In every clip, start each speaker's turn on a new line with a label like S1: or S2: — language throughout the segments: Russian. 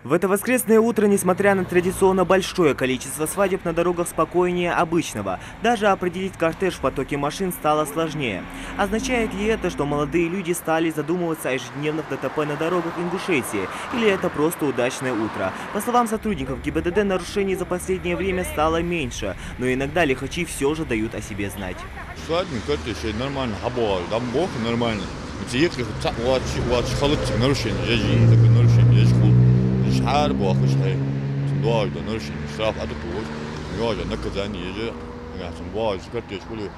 S1: В это воскресное утро, несмотря на традиционно большое количество свадеб, на дорогах спокойнее обычного. Даже определить кортеж в потоке машин стало сложнее. Означает ли это, что молодые люди стали задумываться о ежедневных ДТП на дорогах Ингушетии? Или это просто удачное утро? По словам сотрудников ГИБДД, нарушений за последнее время стало меньше, но иногда лихачи все же дают о себе знать.
S2: Свадебный кортеж нормально, нормально. شحال بواخش هاي تندواج ده نرشين شراف أدوتوش نواج نكذاني يجي عشان بواج كرتي شكله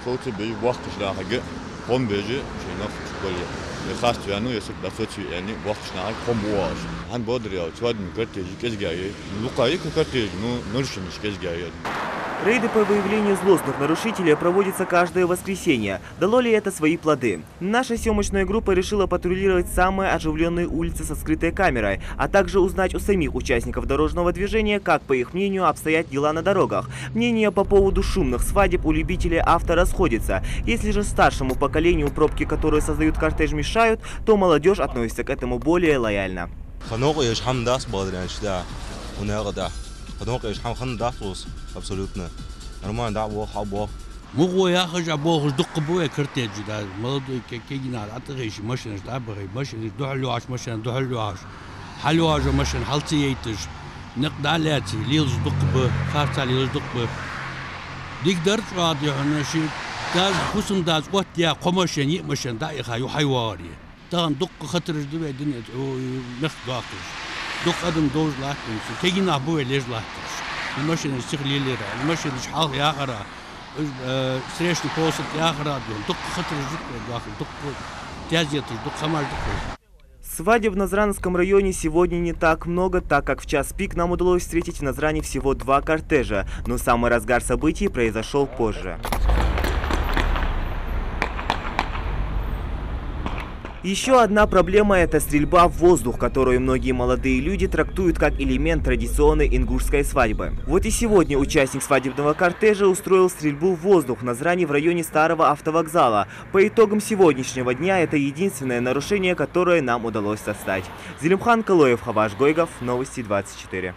S2: صوتي بيجي بوقتش لا حاجة قوم بيجي شيء نفس كله يخاص يعني يسك دفتي يعني بوقتش ناعي قوم بواج عن بودر يا سواد من كرتي يجي كيس جاي لقاي كرتي نو نرشين مش كيس جاي.
S1: Рейды по выявлению злостных нарушителей проводятся каждое воскресенье. Дало ли это свои плоды? Наша съемочная группа решила патрулировать самые оживленные улицы со скрытой камерой, а также узнать у самих участников дорожного движения, как, по их мнению, обстоят дела на дорогах. Мнения по поводу шумных свадеб у любителей авто расходятся. Если же старшему поколению пробки, которые создают кортеж, мешают, то молодежь относится к этому более лояльно.
S3: Абсолютно. Нормально, да, бог.
S4: مو يا أخي جابوه دق بوي كرتيج ده ملضي كيجينا عطيش ماشين دابري ماشين دحلواش ماشين دحلواش حلواج ماشين حلتيتش نقد علاتي ليلز دق ب خارتا ليلز دق ب ديك درج راضي هنا شيء داز خصم داز وقت يا قماشين يمشين دايخا يحيواري تان دق خطر دبي دنيا نخ داكش دق أدم دوز لاكش كيجينا بوي ليش لاكش الماشين يشتغل لي الماشين شحال يا غرا سريشني بوست يا غرا دق خطر داخل دق تازيت دق خمار دق.
S1: Свадеб в Назранском районе сегодня не так много, так как в час пик нам удалось встретить в Назране всего 2 кортежа, но самый разгар событий произошел позже. Еще одна проблема – это стрельба в воздух, которую многие молодые люди трактуют как элемент традиционной ингушской свадьбы. Вот и сегодня участник свадебного кортежа устроил стрельбу в воздух в Назране в районе старого автовокзала. По итогам сегодняшнего дня это единственное нарушение, которое нам удалось составить. Зелимхан Калоев, Хаваш Гойгов, Новости 24.